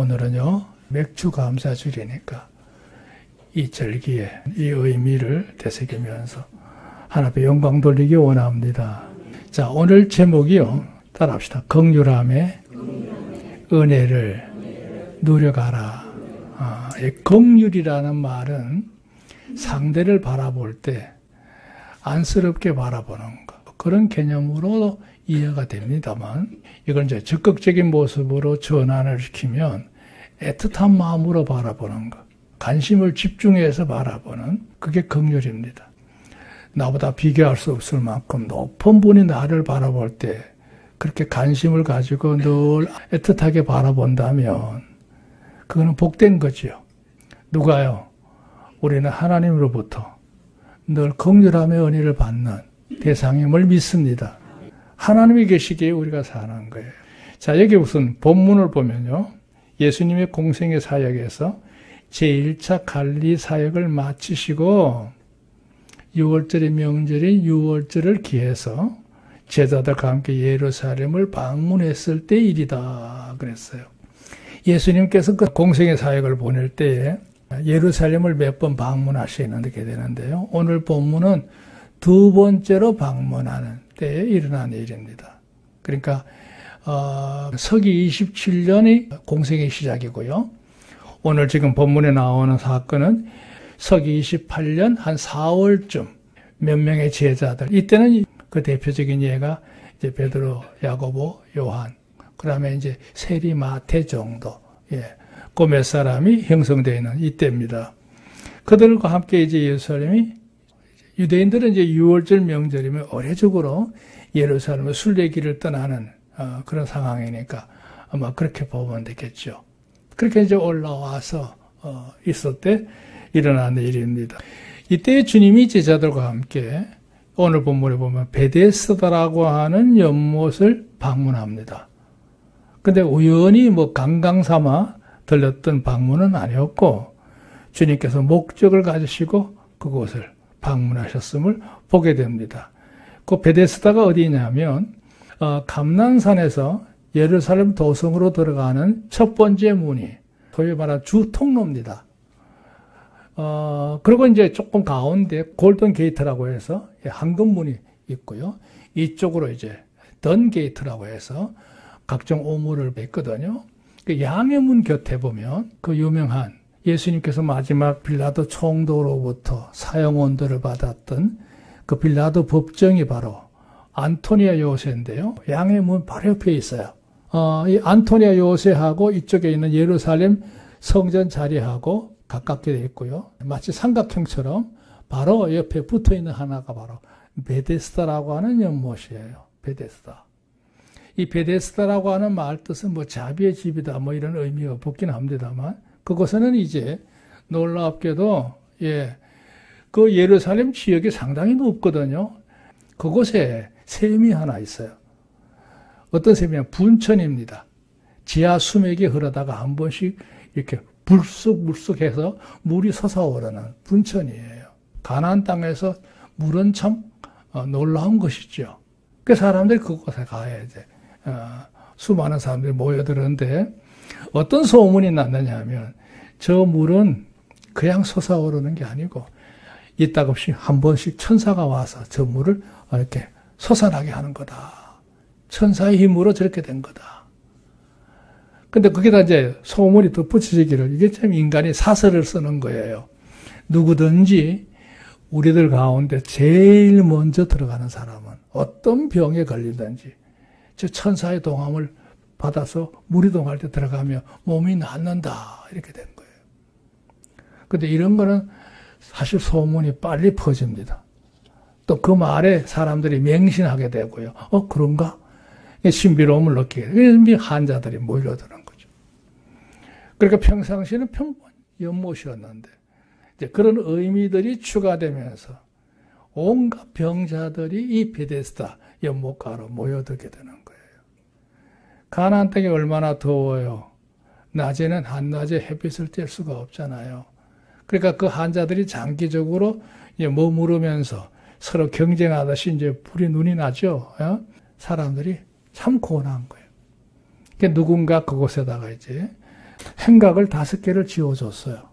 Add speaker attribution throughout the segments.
Speaker 1: 오늘은요, 맥주 감사주일이니까 이 절기에 이 의미를 되새기면서 하나님께 영광 돌리기 원합니다. 자, 오늘 제목이요, 따라합시다. 긍휼함의 은혜를 누려가라. 이 긍휼이라는 말은 상대를 바라볼 때 안쓰럽게 바라보는 것, 그런 개념으로 이해가 됩니다만, 이걸 이제 적극적인 모습으로 전환을 시키면 애틋한 마음으로 바라보는 것, 관심을 집중해서 바라보는, 그게 긍휼입니다. 나보다 비교할 수 없을 만큼 높은 분이 나를 바라볼 때 그렇게 관심을 가지고 늘 애틋하게 바라본다면 그거는 복된 거지요. 누가요? 우리는 하나님으로부터 늘 긍휼함의 은혜를 받는 대상임을 믿습니다. 하나님이 계시기에 우리가 사는 거예요. 자, 여기 우선 본문을 보면요, 예수님의 공생의 사역에서 제1차 갈리 사역을 마치시고 6월절의 명절인 6월절을 기해서 제자들과 함께 예루살렘을 방문했을 때 일이다 그랬어요. 예수님께서 그 공생의 사역을 보낼 때에 예루살렘을 몇 번 방문하시게 되는데요. 오늘 본문은 두 번째로 방문하는 때에 일어난 일입니다. 그러니까 서기 27년이 공생의 시작이고요. 오늘 지금 본문에 나오는 사건은 서기 28년 한 4월쯤 몇 명의 제자들, 이때는 그 대표적인 예가 이제 베드로, 야고보, 요한, 그다음에 이제 세리, 마태 정도, 그 몇 사람이 형성되어 있는 이때입니다. 그들과 함께 이제 예루살렘이, 유대인들은 이제 6월절 명절이면 의례적으로 예루살렘의 순례길을 떠나는 그런 상황이니까 아마 그렇게 보면 되겠죠. 그렇게 이제 올라와서 있을 때 일어난 일입니다. 이때 주님이 제자들과 함께 오늘 본문에 보면 베데스다라고 하는 연못을 방문합니다. 근데 우연히 관광 삼아 들렸던 방문은 아니었고 주님께서 목적을 가지시고 그곳을 방문하셨음을 보게 됩니다. 그 베데스다가 어디냐면 감난산에서 예루살렘 도성으로 들어가는 첫 번째 문이 소위 말하는 주통로입니다. 그리고 이제 조금 가운데 골든 게이트라고 해서 황금문이 있고요. 이쪽으로 이제 던 게이트라고 해서 각종 오물을 맺거든요. 그 양의 문 곁에 보면 그 유명한 예수님께서 마지막 빌라도 총독으로부터 사형 언도를 받았던 그 빌라도 법정이 바로 안토니아 요새인데요. 양의 문 바로 옆에 있어요. 이 안토니아 요새하고 이쪽에 있는 예루살렘 성전 자리하고 가깝게 되어 있고요. 마치 삼각형처럼 바로 옆에 붙어 있는 하나가 바로 베데스다라고 하는 연못이에요. 베데스다. 이 베데스다라고 하는 말 뜻은 자비의 집이다 이런 의미가 붙긴 합니다만, 그곳에는 이제 놀랍게도 그 예루살렘 지역이 상당히 높거든요. 그곳에 샘이 하나 있어요. 어떤 샘이냐? 분천입니다. 지하 수맥이 흐르다가 한 번씩 이렇게 불쑥불쑥해서 물이 솟아오르는 분천이에요. 가나안 땅에서 물은 참 놀라운 것이죠. 그 사람들이 그곳에 가야 돼. 수많은 사람들이 모여들었는데 어떤 소문이 났느냐 하면 저 물은 그냥 솟아오르는 게 아니고 이따금씩 한 번씩 천사가 와서 저 물을 이렇게 솟아나게 하는 거다. 천사의 힘으로 저렇게 된 거다. 근데 거기다 이제 소문이 덧붙여지기를, 이게 참 인간이 사설을 쓰는 거예요. 누구든지 우리들 가운데 제일 먼저 들어가는 사람은 어떤 병에 걸리든지 저 천사의 동함을 받아서 무리동할 때 들어가면 몸이 낫는다, 이렇게 된 거예요. 근데 이런 거는 사실 소문이 빨리 퍼집니다. 또 그 말에 사람들이 맹신하게 되고요. 그런가? 신비로움을 느끼게 돼요. 환자들이 몰려드는 거죠. 그러니까 평상시에는 평범한 연못이었는데 이제 그런 의미들이 추가되면서 온갖 병자들이 이 베데스다 연못가로 모여들게 되는 거예요. 가나안 땅이 얼마나 더워요. 낮에는 한낮에 햇빛을 쬐을 수가 없잖아요. 그러니까 그 환자들이 장기적으로 머무르면서 서로 경쟁하듯이 이제 불이 눈이 나죠. 사람들이 참 고난한 거예요. 그러니까 누군가 그곳에다가 이제 행각을 5개를 지어줬어요.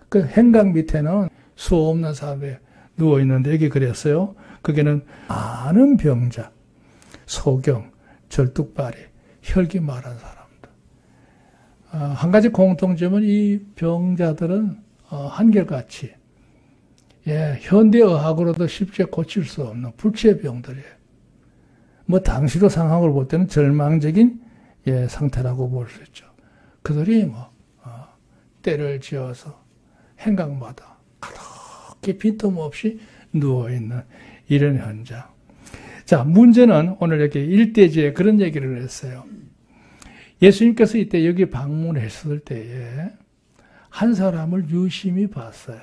Speaker 1: 그 행각 밑에는 수 없는 사람들이 누워있는데 여기 그랬어요. 거기는 많은 병자, 소경, 절뚝발이, 혈기 말한 사람들. 한 가지 공통점은 이 병자들은 한결같이 현대의학으로도 쉽게 고칠 수 없는 불치의 병들이에요. 뭐 당시로 상황을 볼 때는 절망적인 상태라고 볼 수 있죠. 그들이 때를 지어서 행각마다 가득히 빈틈없이 누워있는 이런 현장. 자, 문제는 오늘 여기 일대지에 그런 얘기를 했어요. 예수님께서 이때 여기 방문했을 때에 한 사람을 유심히 봤어요.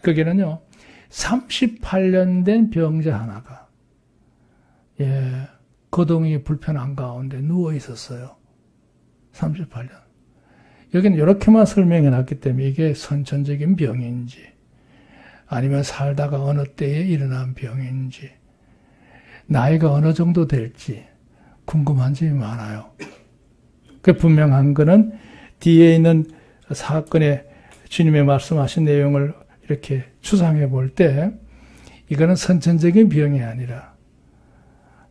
Speaker 1: 거기는요, 38년 된 병자 하나가, 거동이 불편한 가운데 누워 있었어요. 38년. 여기는 이렇게만 설명해 놨기 때문에 이게 선천적인 병인지, 아니면 살다가 어느 때에 일어난 병인지, 나이가 어느 정도 될지 궁금한 점이 많아요. 그 분명한 거는 뒤에 있는 사건에 주님의 말씀하신 내용을 이렇게 추상해 볼 때 이거는 선천적인 병이 아니라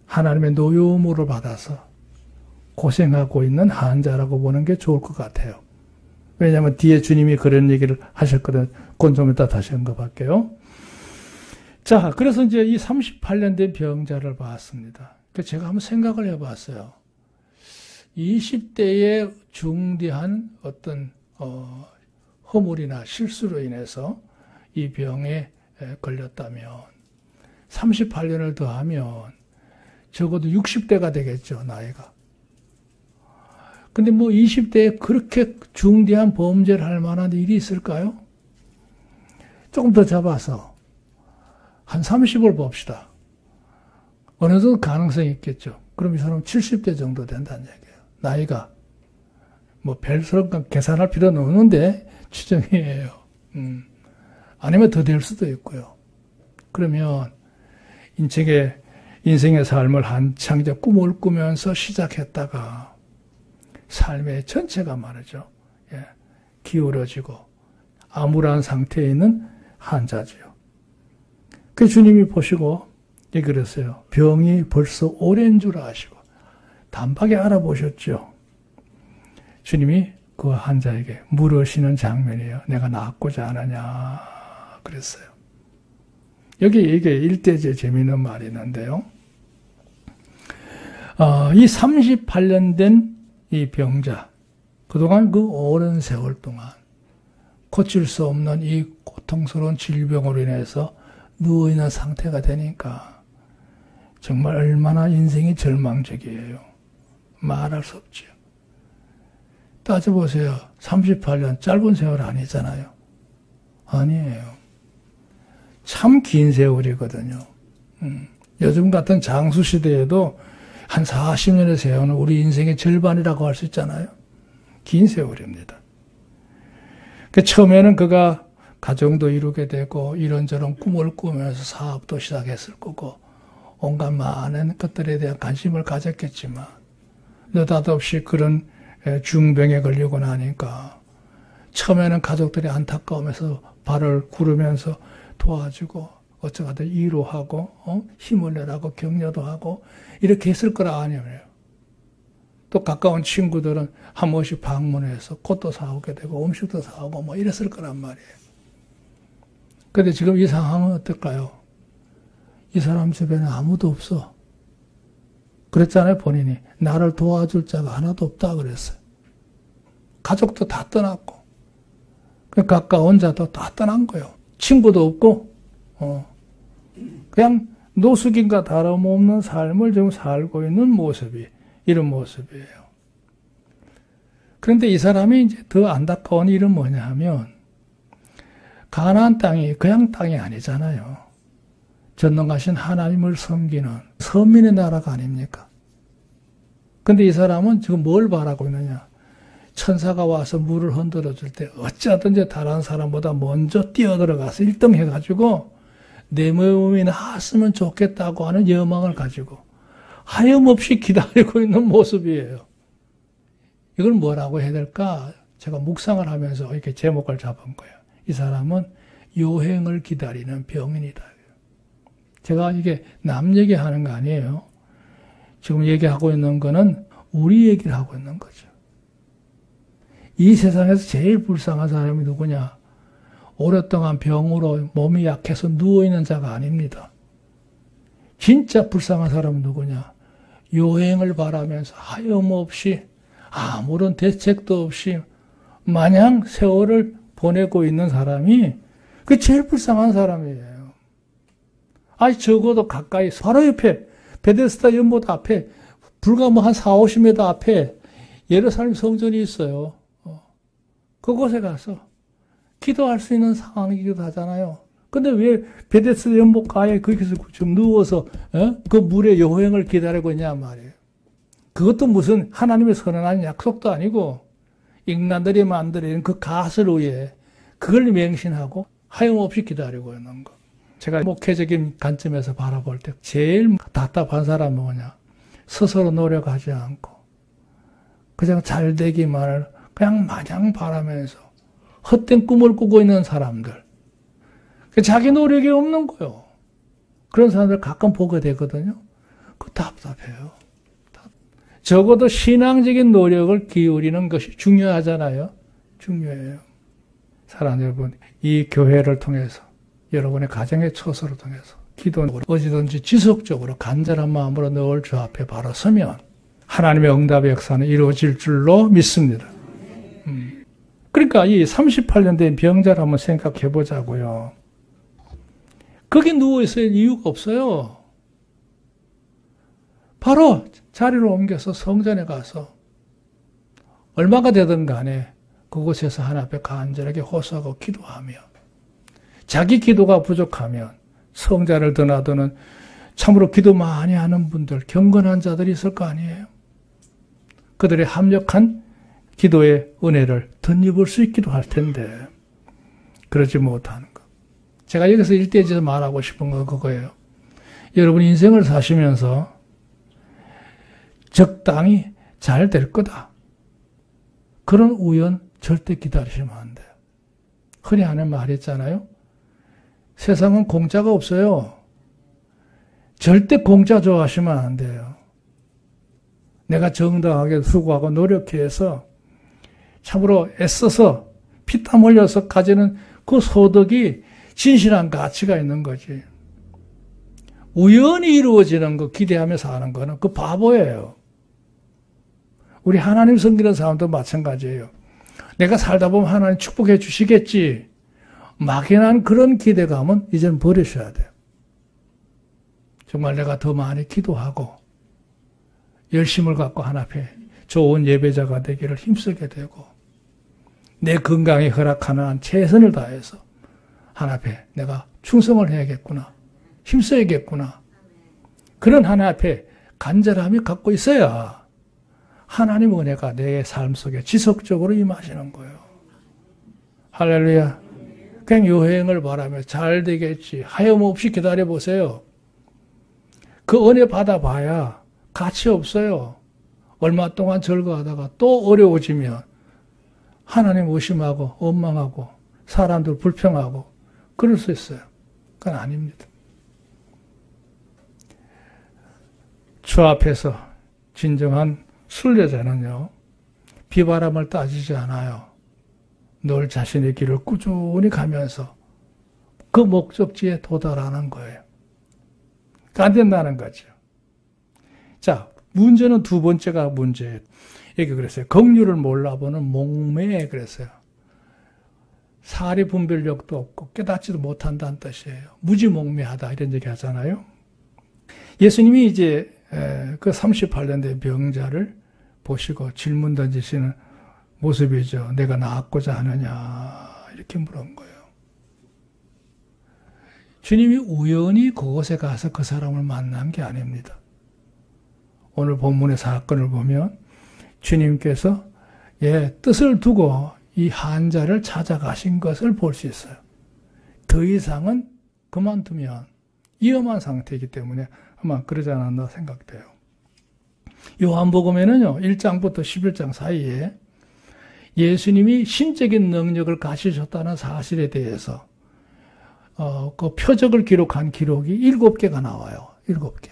Speaker 1: 하나님의 노여움으로 받아서 고생하고 있는 환자라고 보는 게 좋을 것 같아요. 왜냐하면 뒤에 주님이 그런 얘기를 하셨거든. 그건 좀 이따 다시 언급할게요. 자, 그래서 이제 이 38년 된 병자를 봤습니다. 제가 한번 생각을 해봤어요. 20대의 중대한 어떤 허물이나 실수로 인해서 이 병에 걸렸다면 38년을 더하면 적어도 60대가 되겠죠, 나이가. 근데 뭐 20대에 그렇게 중대한 범죄를 할 만한 일이 있을까요? 조금 더 잡아서 한 30을 봅시다. 어느 정도 가능성이 있겠죠. 그럼 이 사람은 70대 정도 된다는 얘기예요. 나이가 뭐 별스럽게 계산할 필요는 없는데 추정이에요. 아니면 더 될 수도 있고요. 그러면 인생의 삶을 한창 이제 꿈을 꾸면서 시작했다가 삶의 전체가 말이죠. 기울어지고 암울한 상태에 있는 환자지요. 그 주님이 보시고 그랬어요. 병이 벌써 오랜 줄 아시고 단박에 알아보셨죠. 주님이 그 환자에게 물으시는 장면이에요. 내가 낫고자 하느냐 그랬어요. 여기 이게 일대제 재미있는 말이 있는데요. 이 38년 된 이 병자, 그동안 그 오랜 세월 동안 고칠 수 없는 이 고통스러운 질병으로 인해서 누워있는 상태가 되니까 정말 얼마나 인생이 절망적이에요. 말할 수 없죠. 따져보세요. 38년 짧은 세월 아니잖아요. 아니에요. 참 긴 세월이거든요. 요즘 같은 장수시대에도 한 40년의 세월은 우리 인생의 절반이라고 할 수 있잖아요. 긴 세월입니다. 처음에는 그가 가정도 이루게 되고 이런저런 꿈을 꾸면서 사업도 시작했을 거고 온갖 많은 것들에 대한 관심을 가졌겠지만 느닷없이 그런 중병에 걸리고 나니까 처음에는 가족들이 안타까우면서 발을 구르면서 도와주고 어쩌가든 위로하고 힘을 내라고 격려도 하고 이렇게 했을 거라 아니에요. 또 가까운 친구들은 한 번씩 방문해서 꽃도 사오게 되고 음식도 사오고 뭐 이랬을 거란 말이에요. 근데 지금 이 상황은 어떨까요? 이 사람 주변에 아무도 없어. 그랬잖아요, 본인이. 나를 도와줄 자가 하나도 없다 그랬어요. 가족도 다 떠났고 가까운 자도 다 떠난 거예요. 친구도 없고 그냥 노숙인과 다름없는 삶을 지금 살고 있는 모습이 이런 모습이에요. 그런데 이 사람이 이제 더 안타까운 일은 뭐냐 하면 가나안 땅이 그냥 땅이 아니잖아요. 전능하신 하나님을 섬기는 선민의 나라가 아닙니까? 근데 이 사람은 지금 뭘 바라고 있느냐? 천사가 와서 물을 흔들어 줄 때 어찌하든지 다른 사람보다 먼저 뛰어들어가서 1등 해가지고 내 몸이 나았으면 좋겠다고 하는 여망을 가지고 하염없이 기다리고 있는 모습이에요. 이걸 뭐라고 해야 될까? 제가 묵상을 하면서 이렇게 제목을 잡은 거예요. 이 사람은 요행을 기다리는 병인이다. 제가 이게 남 얘기하는 거 아니에요. 지금 얘기하고 있는 거는 우리 얘기를 하고 있는 거죠. 이 세상에서 제일 불쌍한 사람이 누구냐? 오랫동안 병으로 몸이 약해서 누워있는 자가 아닙니다. 진짜 불쌍한 사람은 누구냐? 요행을 바라면서 하염없이 아무런 대책도 없이 마냥 세월을 보내고 있는 사람이 그 제일 불쌍한 사람이에요. 아니 적어도 가까이 바로 옆에 베데스다 연못 앞에 불과 뭐 한 40-50m 앞에 예루살렘 성전이 있어요. 그곳에 가서 기도할 수 있는 상황이기도 하잖아요. 근데 왜 베데스다 연못가에 거기서 좀 누워서 그 물의 요행을 기다리고 있냐 말이에요. 그것도 무슨 하나님의 선언한 약속도 아니고 인간들이 만들어낸 그 가설 위에 그걸 맹신하고 하염없이 기다리고 있는 거. 제가 목회적인 관점에서 바라볼 때 제일 답답한 사람은 뭐냐? 스스로 노력하지 않고 그냥 잘 되기만을 그냥 마냥 바라면서 헛된 꿈을 꾸고 있는 사람들. 자기 노력이 없는 거예요. 그런 사람들 가끔 보게 되거든요. 그 답답해요. 적어도 신앙적인 노력을 기울이는 것이 중요하잖아요. 중요해요. 사랑하는 여러분, 이 교회를 통해서 여러분의 가정의 처소를 통해서 기도는 어디든지 지속적으로 간절한 마음으로 늘 주 앞에 바로 서면 하나님의 응답의 역사는 이루어질 줄로 믿습니다. 그러니까 이 38년 된 병자를 한번 생각해 보자고요. 거기 누워있을 이유가 없어요. 바로 자리를 옮겨서 성전에 가서 얼마가 되든 간에 그곳에서 하나님 앞에 간절하게 호소하고 기도하며 자기 기도가 부족하면 성자를 드나드는 참으로 기도 많이 하는 분들, 경건한 자들이 있을 거 아니에요. 그들의 합력한 기도의 은혜를 덧입을 수 있기도 할 텐데 그러지 못하는 것. 제가 여기서 일대에서 말하고 싶은 건 그거예요. 여러분 인생을 사시면서 적당히 잘 될 거다. 그런 우연 절대 기다리시면 안 돼요. 흔히 하는 말이 있잖아요. 세상은 공짜가 없어요. 절대 공짜 좋아하시면 안 돼요. 내가 정당하게 수고하고 노력해서 참으로 애써서 피땀 흘려서 가지는 그 소득이 진실한 가치가 있는 거지. 우연히 이루어지는 거 기대하면서 하는 거는 그 바보예요. 우리 하나님 섬기는 사람도 마찬가지예요. 내가 살다 보면 하나님 축복해 주시겠지. 막연한 그런 기대감은 이제는 버리셔야 돼요. 정말 내가 더 많이 기도하고 열심을 갖고 하나님 앞에 좋은 예배자가 되기를 힘쓰게 되고 내 건강에 허락하는 한 최선을 다해서 하나님 앞에 내가 충성을 해야겠구나. 힘써야겠구나. 그런 하나님 앞에 간절함이 갖고 있어야 하나님 은혜가 내 삶 속에 지속적으로 임하시는 거예요. 할렐루야. 그냥 요행을 바라며 잘 되겠지. 하염없이 기다려보세요. 그 은혜 받아봐야 가치 없어요. 얼마 동안 즐거워하다가 또 어려워지면 하나님 의심하고 원망하고 사람들 불평하고 그럴 수 있어요. 그건 아닙니다. 주 앞에서 진정한 순례자는요. 비바람을 따지지 않아요. 늘 자신의 길을 꾸준히 가면서 그 목적지에 도달하는 거예요. 안 된다는 거죠. 자, 문제는 두 번째가 문제예요. 여기 그랬어요. 긍휼을 몰라보는 목매에 그랬어요. 사리 분별력도 없고 깨닫지도 못한다는 뜻이에요. 무지몽매하다 이런 얘기 하잖아요. 예수님이 이제 그 38년 된 병자를 보시고 질문 던지시는 모습이죠. 내가 나았고자 하느냐 이렇게 물은 거예요. 주님이 우연히 그곳에 가서 그 사람을 만난 게 아닙니다. 오늘 본문의 사건을 보면 주님께서 뜻을 두고 이 환자를 찾아가신 것을 볼 수 있어요. 더 이상은 그만두면 위험한 상태이기 때문에 아마 그러지 않았나 생각돼요. 요한복음에는요, 1장부터 11장 사이에 예수님이 신적인 능력을 가지셨다는 사실에 대해서 그 표적을 기록한 기록이 7개가 나와요. 7개.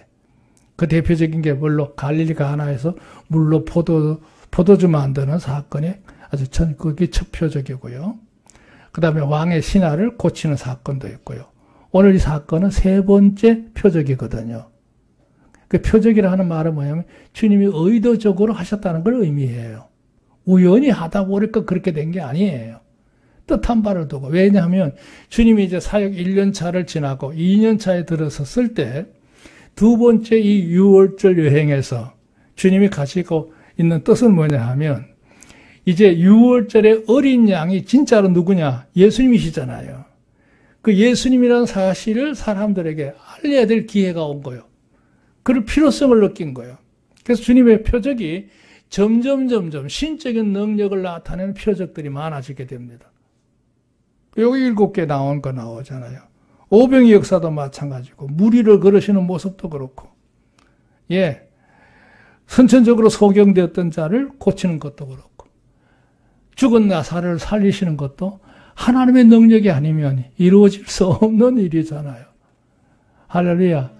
Speaker 1: 그 대표적인 게 물론 갈릴리 가나에서 물로 포도주 만드는 사건이 아주 그게 첫 표적이고요. 그 다음에 왕의 신하를 고치는 사건도 있고요. 오늘 이 사건은 3번째 표적이거든요. 그 표적이라 하는 말은 뭐냐면 주님이 의도적으로 하셨다는 걸 의미해요. 우연히 하다 보니까 그렇게 된 게 아니에요. 뜻한 바를 두고. 왜냐하면 주님이 이제 사역 1년 차를 지나고 2년 차에 들어섰을 때 두 번째 이 유월절 여행에서 주님이 가지고 있는 뜻은 뭐냐 하면 이제 유월절의 어린 양이 진짜로 누구냐? 예수님이시잖아요. 그 예수님이라는 사실을 사람들에게 알려야 될 기회가 온 거예요. 그럴 필요성을 느낀 거예요. 그래서 주님의 표적이 점점 신적인 능력을 나타내는 표적들이 많아지게 됩니다. 여기 7개 나온 거 나오잖아요. 오병의 역사도 마찬가지고 무리를 걸으시는 모습도 그렇고 선천적으로 소경되었던 자를 고치는 것도 그렇고 죽은 나사를 살리시는 것도 하나님의 능력이 아니면 이루어질 수 없는 일이잖아요. 할렐루야.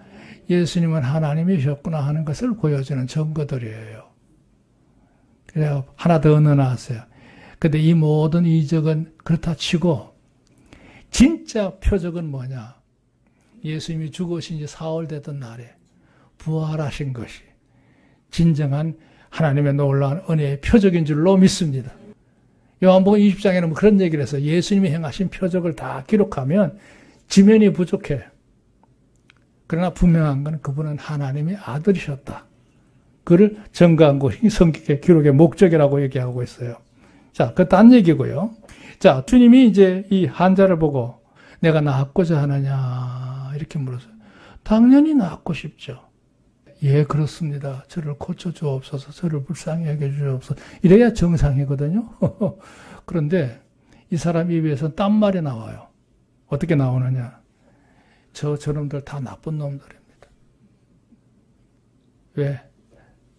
Speaker 1: 예수님은 하나님이셨구나 하는 것을 보여주는 증거들이에요. 그래서 하나 더 넣어놨어요. 근데 이 모든 이적은 그렇다 치고 진짜 표적은 뭐냐? 예수님이 죽으신 지 4월 되던 날에 부활하신 것이 진정한 하나님의 놀라운 은혜의 표적인 줄로 믿습니다. 요한복음 20장에는 그런 얘기를 해서 예수님이 행하신 표적을 다 기록하면 지면이 부족해. 그러나 분명한 건 그분은 하나님의 아들이셨다. 그를 증거한 것이 성경의 기록의 목적이라고 얘기하고 있어요. 자, 그 딴 얘기고요. 자, 주님이 이제 이 환자를 보고 내가 낫고자 하느냐 이렇게 물었어요. 당연히 낫고 싶죠. 예, 그렇습니다. 저를 고쳐주옵소서, 저를 불쌍히 여겨주옵소서. 이래야 정상이거든요. 그런데 이 사람 입에서 딴말이 나와요. 어떻게 나오느냐. 저놈들 다 나쁜 놈들입니다. 왜?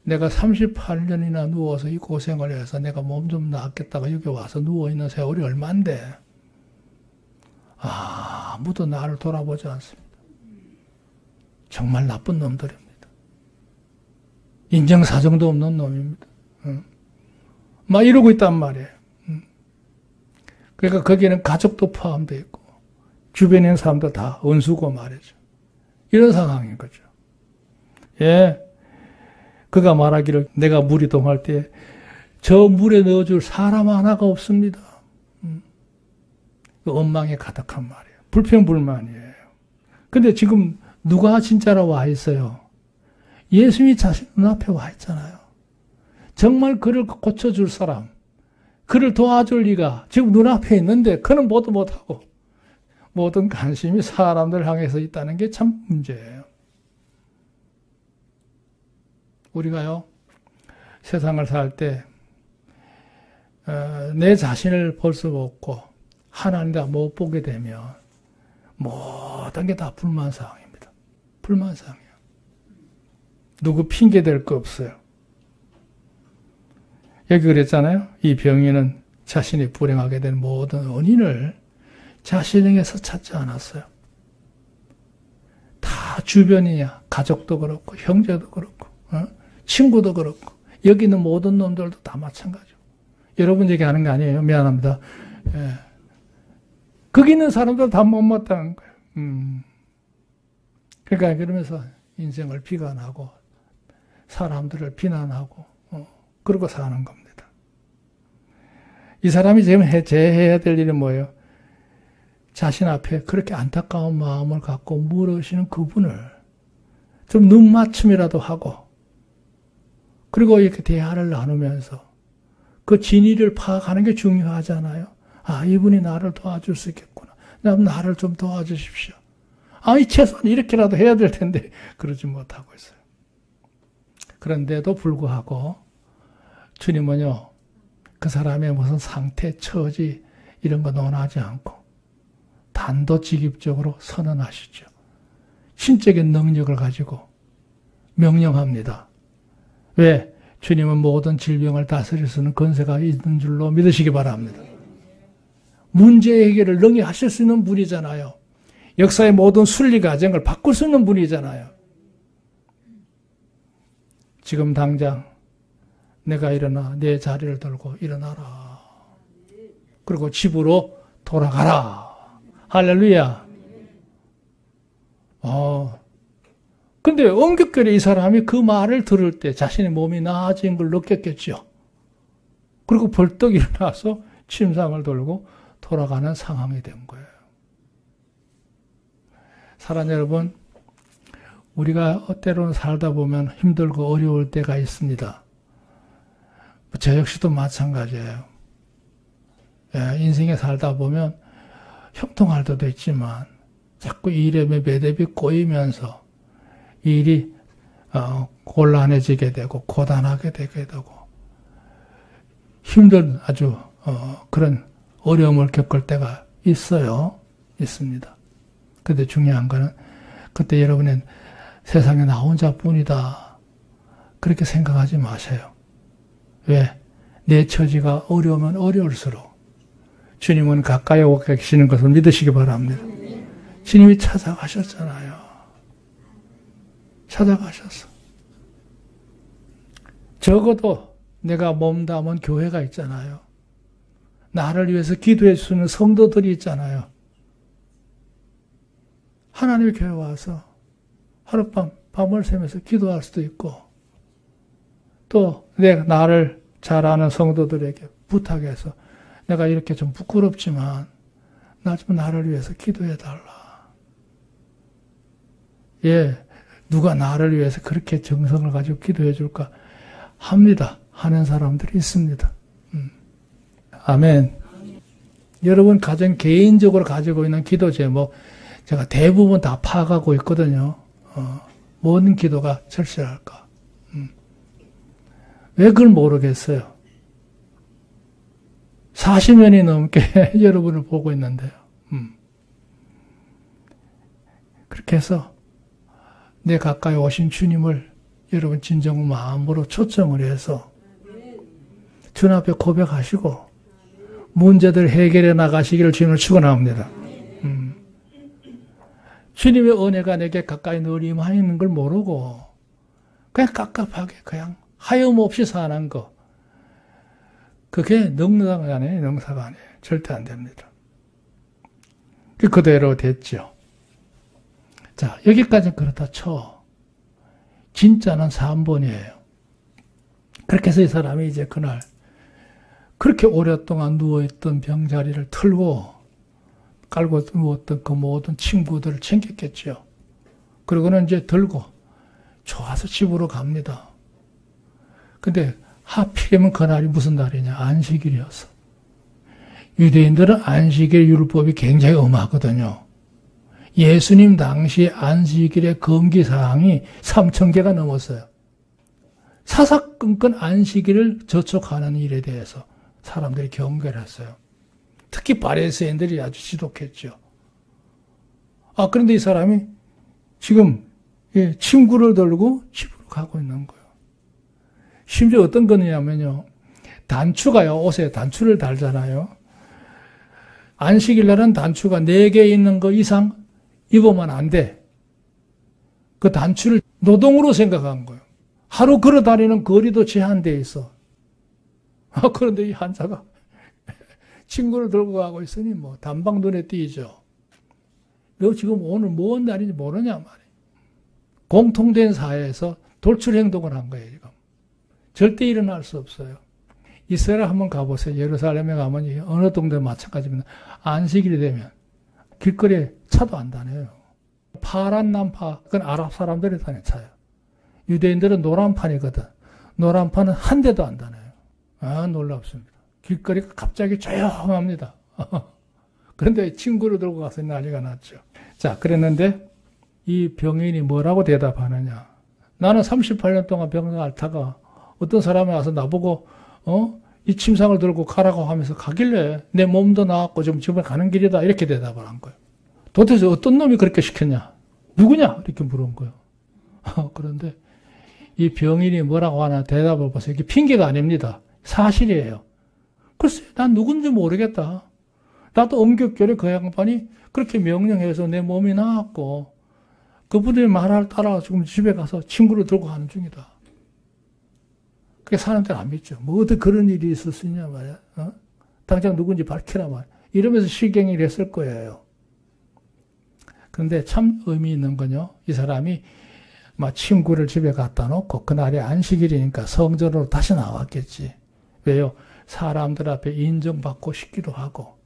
Speaker 1: 내가 38년이나 누워서 이 고생을 해서 내가 몸 좀 낫겠다가 여기 와서 누워있는 세월이 얼만데 아무도 나를 돌아보지 않습니다. 정말 나쁜 놈들입니다. 인정사정도 없는 놈입니다. 막 이러고 있단 말이에요. 그러니까 거기에는 가족도 포함되어 있고 주변에 있는 사람도 다 은수고 말이죠. 이런 상황인 거죠. 예. 그가 말하기를 내가 물 이동할 때 저 물에 넣어줄 사람 하나가 없습니다. 원망에 가득한 말이에요. 불평불만이에요. 근데 지금 누가 진짜로 와 있어요? 예수님이 자신 눈앞에 와 있잖아요. 정말 그를 고쳐줄 사람, 그를 도와줄 이가 지금 눈앞에 있는데 그는 뭐도 못하고 모든 관심이 사람들 향해서 있다는 게 참 문제예요. 우리가요, 세상을 살 때, 내 자신을 볼 수 없고, 하나님과 못 보게 되면, 모든 게 다 불만사항입니다. 불만사항이에요. 누구 핑계댈 거 없어요. 여기 그랬잖아요. 이 병인은 자신이 불행하게 된 모든 원인을 자신에게서 찾지 않았어요. 다 주변이야. 가족도 그렇고, 형제도 그렇고, 친구도 그렇고, 여기 있는 모든 놈들도 다 마찬가지고. 여러분 얘기하는 거 아니에요. 미안합니다. 예. 거기 있는 사람들 다 못마땅한 거예요. 그러니까 그러면서 인생을 비관하고, 사람들을 비난하고, 그러고 사는 겁니다. 이 사람이 지금 해야 될 일은 뭐예요? 자신 앞에 그렇게 안타까운 마음을 갖고 물으시는 그분을 좀 눈맞춤이라도 하고, 그리고 이렇게 대화를 나누면서 그 진위를 파악하는 게 중요하잖아요. 아, 이분이 나를 도와줄 수 있겠구나. 나를 좀 도와주십시오. 이 최소한 이렇게라도 해야 될 텐데 그러지 못하고 있어요. 그런데도 불구하고 주님은요, 그 사람의 무슨 상태, 처지 이런 거 논하지 않고 단도직입적으로 선언하시죠. 신적인 능력을 가지고 명령합니다. 왜? 주님은 모든 질병을 다스릴 수 있는 권세가 있는 줄로 믿으시기 바랍니다. 문제 해결을 능히 하실 수 있는 분이잖아요. 역사의 모든 순리 과정을 바꿀 수 있는 분이잖아요. 지금 당장 내가 일어나 내 자리를 들고 일어나라. 그리고 집으로 돌아가라. 할렐루야. 근데 엄격하게 이 사람이 그 말을 들을 때 자신의 몸이 나아진 걸 느꼈겠죠. 그리고 벌떡 일어나서 침상을 돌고 돌아가는 상황이 된 거예요. 사랑 여러분, 우리가 때로는 살다 보면 힘들고 어려울 때가 있습니다. 저 역시도 마찬가지예요. 인생에 살다 보면 형통할 때도 있지만 자꾸 일에 매듭이 꼬이면서 일이 곤란해지게 되고 고단하게 되게 되고 힘든 아주 그런 어려움을 겪을 때가 있어요. 있습니다. 근데 중요한 거는 그때 여러분은 세상에 나 혼자뿐이다. 그렇게 생각하지 마세요. 왜? 내 처지가 어려우면 어려울수록 주님은 가까이 오고 계시는 것을 믿으시기 바랍니다. 주님이 찾아가셨잖아요. 찾아가셨어. 적어도 내가 몸담은 교회가 있잖아요. 나를 위해서 기도해 주는 성도들이 있잖아요. 하나님의 교회 와서 하룻밤 밤을 새면서 기도할 수도 있고 또 나를 잘 아는 성도들에게 부탁해서 내가 이렇게 좀 부끄럽지만 나 좀 나를 위해서 기도해 달라. 누가 나를 위해서 그렇게 정성을 가지고 기도해 줄까 합니다. 하는 사람들이 있습니다. 아멘. 여러분 가정 개인적으로 가지고 있는 기도 제목 제가 대부분 다 파악하고 있거든요. 모든 기도가 절실할까? 왜 그걸 모르겠어요? 40년이 넘게 여러분을 보고 있는데요. 그렇게 해서 내 가까이 오신 주님을 여러분 진정 마음으로 초청을 해서 주님 앞에 고백하시고 문제들 해결해 나가시기를 주님을 축원합니다. 주님의 은혜가 내게 가까이 늘 임하는 걸 모르고 그냥 깝깝하게 그냥 하염없이 사는 거 그게 능사가 아니에요. 능사가 아니에요. 절대 안 됩니다. 그대로 됐죠. 자, 여기까지 그렇다 쳐. 진짜는 3번이에요. 그렇게 해서 이 사람이 이제 그날 그렇게 오랫동안 누워있던 병자리를 틀고 깔고 누웠던 그 모든 친구들을 챙겼겠죠. 그러고는 이제 들고 좋아서 집으로 갑니다. 근데 하필이면 그날이 무슨 날이냐? 안식일이었어. 유대인들은 안식일 율법이 굉장히 엄하거든요. 예수님 당시 안식일의 금기사항이 3,000개가 넘었어요. 사사건건 안식일을 저촉하는 일에 대해서 사람들이 경계를 했어요. 특히 바리새인들이 아주 지독했죠. 그런데 이 사람이 지금 친구를 들고 집으로 가고 있는 거예요. 심지어 어떤 거냐면요. 단추가요. 옷에 단추를 달잖아요. 안식일 날은 단추가 4개 있는 거 이상 입으면 안 돼. 그 단추를 노동으로 생각한 거예요. 하루 걸어 다니는 거리도 제한되어 있어. 그런데 이 한자가 친구를 들고 가고 있으니 뭐 단방 눈에 띄죠. 너 지금 오늘 무슨 날인지 모르냐 말이에요. 공통된 사회에서 돌출 행동을 한 거예요, 지금. 절대 일어날 수 없어요. 이스라엘 한번 가보세요. 예루살렘에 가면 어느 동네 마찬가지입니다. 안식일이 되면 길거리에 차도 안 다녀요. 파란 난파, 그건 아랍 사람들이 다니는 차예요. 유대인들은 노란판이거든. 노란판은 한 대도 안 다녀요. 놀랍습니다. 길거리가 갑자기 조용합니다. 그런데 친구를 들고 가서 난리가 났죠. 자, 그랬는데 이 병인이 뭐라고 대답하느냐. 나는 38년 동안 병을 앓다가 어떤 사람이 와서 나보고 이 침상을 들고 가라고 하면서 가길래 내 몸도 나았고 좀 집에 가는 길이다 이렇게 대답을 한 거예요. 도대체 어떤 놈이 그렇게 시켰냐? 누구냐? 이렇게 물은 거예요. 그런데 이 병인이 뭐라고 하나 대답을 보세요. 이게 핑계가 아닙니다. 사실이에요. 글쎄, 난 누군지 모르겠다. 나도 엄격결에 그 양반이 그렇게 명령해서 내 몸이 나았고, 그분의 말을 따라 지금 집에 가서 친구를 들고 가는 중이다. 그게 사람들은 안 믿죠. 뭐 어떻게 그런 일이 있을 수 있냐 말이야. 어? 당장 누군지 밝히라 말이야. 이러면서 실갱이를 했을 거예요. 그런데 참 의미 있는 건요. 이 사람이 막 친구를 집에 갖다 놓고 그날이 안식일이니까 성전으로 다시 나왔겠지. 왜요? 사람들 앞에 인정받고 싶기도 하고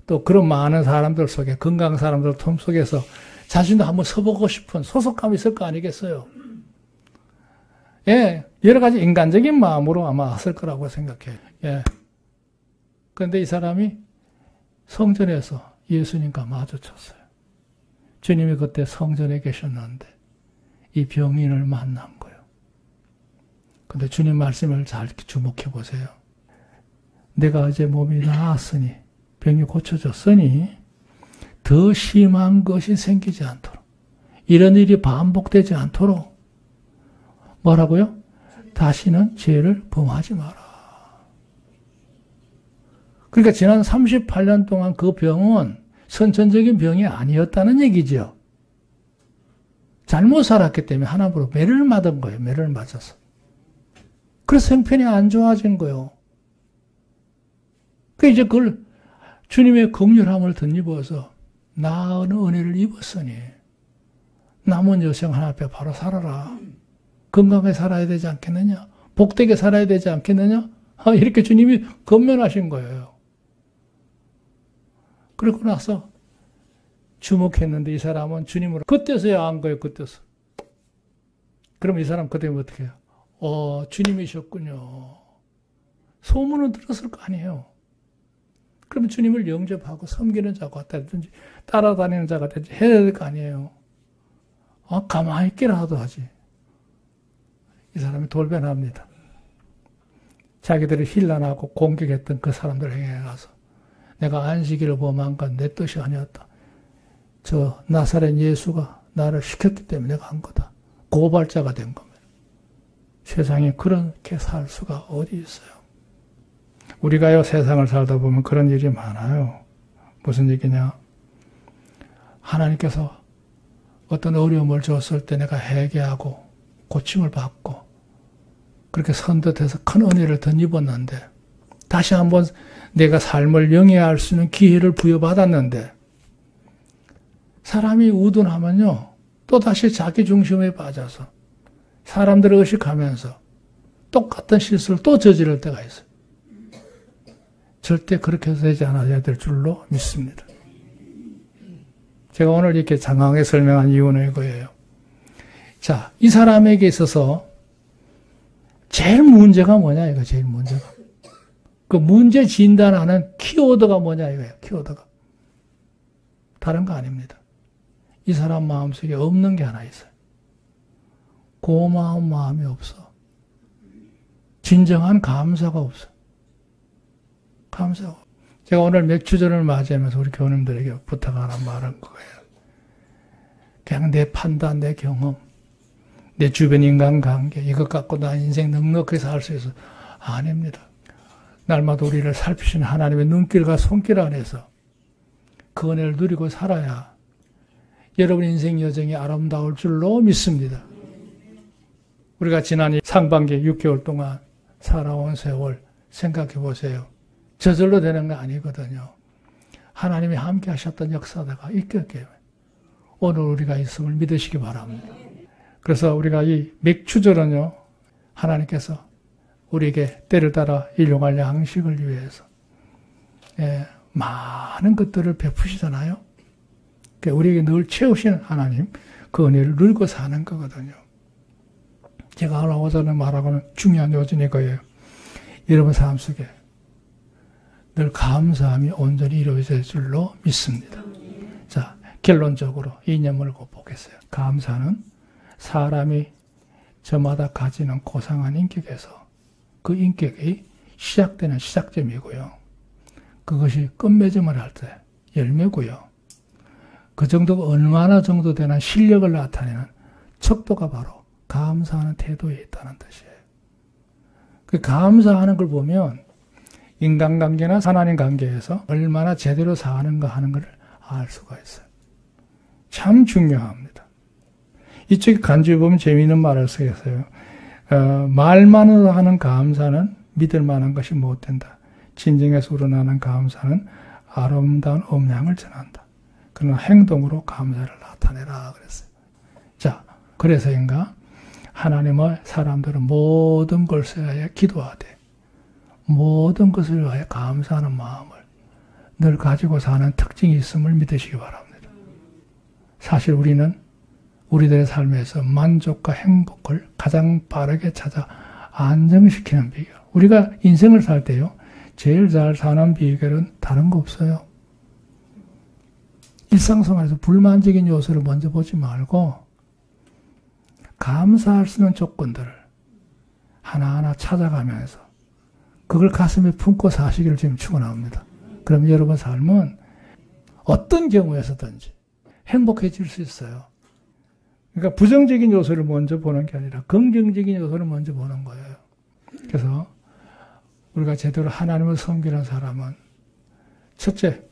Speaker 1: 또 그런 많은 사람들 속에 건강한 사람들 틈 속에서 자신도 한번 서보고 싶은 소속감이 있을 거 아니겠어요? 예, 여러 가지 인간적인 마음으로 아마 왔을 거라고 생각해요. 예. 그런데 이 사람이 성전에서 예수님과 마주쳤어요. 주님이 그때 성전에 계셨는데 이 병인을 만난 거예요. 근데 주님 말씀을 잘 주목해 보세요. 내가 어제 몸이 나았으니 병이 고쳐졌으니 더 심한 것이 생기지 않도록 이런 일이 반복되지 않도록 뭐라고요? 다시는 죄를 범하지 마라. 그러니까 지난 38년 동안 그 병은 선천적인 병이 아니었다는 얘기죠. 잘못 살았기 때문에 하나님으로 매를 맞은 거예요. 매를 맞아서. 그래서 형편이 안 좋아진 거예요. 그 이제 그걸 주님의 긍휼함을 덧입어서 나은 은혜를 입었으니 남은 여생 하나 앞에 바로 살아라. 건강하게 살아야 되지 않겠느냐? 복되게 살아야 되지 않겠느냐? 이렇게 주님이 권면하신 거예요. 그러고 나서 주목했는데 이 사람은 주님으로 그때서야 안 거예요. 그때서. 그럼 이 사람 그때 어떻게 해요? 주님이셨군요. 소문은 들었을 거 아니에요. 그러면 주님을 영접하고 섬기는 자가 되든지 따라다니는 자가 되든지 해야 될 거 아니에요. 가만히 있기라도 하지. 이 사람이 돌변합니다. 자기들을 힐난하고 공격했던 그 사람들에게 가서 내가 안식일을 범한 건 내 뜻이 아니었다. 저 나사렛 예수가 나를 시켰기 때문에 내가 한 거다. 고발자가 된 겁니다. 세상에 그렇게 살 수가 어디 있어요. 우리가요 세상을 살다 보면 그런 일이 많아요. 무슨 얘기냐. 하나님께서 어떤 어려움을 줬을 때 내가 회개하고 고침을 받고 그렇게 선뜻해서 큰 은혜를 덧입었는데 다시 한번 내가 삶을 영위할 수 있는 기회를 부여받았는데 사람이 우둔하면요 또다시 자기 중심에 빠져서 사람들을 의식하면서 똑같은 실수를 또 저지를 때가 있어요. 절대 그렇게 되지 않아야 될 줄로 믿습니다. 제가 오늘 이렇게 장황하게 설명한 이유는 이거예요. 자, 이 사람에게 있어서 제일 문제가 뭐냐 이거 제일 문제가. 그 문제 진단하는 키워드가 뭐냐 이거예요. 키워드가. 다른 거 아닙니다. 이 사람 마음속에 없는 게 하나 있어요. 고마운 마음이 없어. 진정한 감사가 없어. 감사하고. 제가 오늘 맥주전을 맞이하면서 우리 교우님들에게 부탁하는 말은 그거예요. 그냥 내 판단, 내 경험, 내 주변 인간관계 이것 갖고 나 인생 넉넉하게 살 수 있어. 아닙니다. 날마다 우리를 살피시는 하나님의 눈길과 손길 안에서 그 은혜를 누리고 살아야 여러분 인생 여정이 아름다울 줄로 믿습니다. 우리가 지난 상반기 6개월 동안 살아온 세월 생각해 보세요. 저절로 되는 거 아니거든요. 하나님이 함께 하셨던 역사가 있겠게 오늘 우리가 있음을 믿으시기 바랍니다. 그래서 우리가 이 맥주절은요, 하나님께서 우리에게 때를 따라 일용할 양식을 위해서 많은 것들을 베푸시잖아요. 우리에게 늘 채우시는 하나님, 그 은혜를 누리고 사는 거거든요. 제가 하려고 전에 말하고는 중요한 요즘이 이거예요. 여러분 삶 속에 늘 감사함이 온전히 이루어질 줄로 믿습니다. 자, 결론적으로 이념을 보겠어요. 감사는 사람이 저마다 가지는 고상한 인격에서 그 인격이 시작되는 시작점이고요. 그것이 끝맺음을 할 때 열매고요. 그 정도가 얼마나 정도 되는 실력을 나타내는 척도가 바로 감사입니다. 감사하는 태도에 있다는 뜻이에요. 그 감사하는 걸 보면 인간관계나 하나님 관계에서 얼마나 제대로 사는가 하는 걸 알 수가 있어요. 참 중요합니다. 이쪽에 간주에 보면 재미있는 말을 쓰였어요. 말만으로 하는 감사는 믿을 만한 것이 못된다. 진정에서 우러나는 감사는 아름다운 음향을 전한다. 그러나 행동으로 감사를 나타내라 그랬어요. 자, 그래서인가 하나님의 사람들은 모든 것을 위하여 기도하되 모든 것을 위하여 감사하는 마음을 늘 가지고 사는 특징이 있음을 믿으시기 바랍니다. 사실 우리는 우리들의 삶에서 만족과 행복을 가장 빠르게 찾아 안정시키는 비결. 우리가 인생을 살 때요, 제일 잘 사는 비결은 다른 거 없어요. 일상생활에서 불만적인 요소를 먼저 보지 말고 감사할 수 있는 조건들을 하나하나 찾아가면서 그걸 가슴에 품고 사시기를 지금 축원합니다. 그럼 여러분 삶은 어떤 경우에서든지 행복해질 수 있어요. 그러니까 부정적인 요소를 먼저 보는 게 아니라 긍정적인 요소를 먼저 보는 거예요. 그래서 우리가 제대로 하나님을 섬기는 사람은 첫째,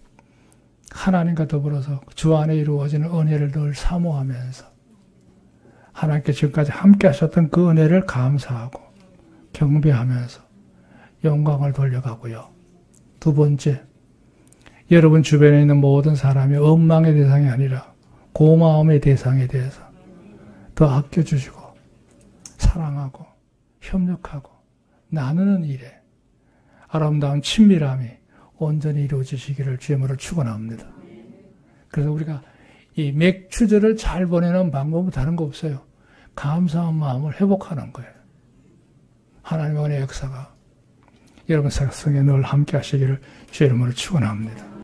Speaker 1: 하나님과 더불어서 주 안에 이루어지는 은혜를 늘 사모하면서 하나님께 지금까지 함께 하셨던 그 은혜를 감사하고 경배하면서 영광을 돌려가고요. 두 번째, 여러분 주변에 있는 모든 사람이 원망의 대상이 아니라 고마움의 대상에 대해서 더 아껴주시고 사랑하고 협력하고 나누는 일에 아름다운 친밀함이 온전히 이루어지시기를 주님으로 축원합니다. 그래서 우리가 이 맥추절을 잘 보내는 방법은 다른 거 없어요. 감사한 마음을 회복하는 거예요. 하나님의 은혜의 역사가 여러분 생에 늘 함께 하시기를 주의 이름으로 축원합니다.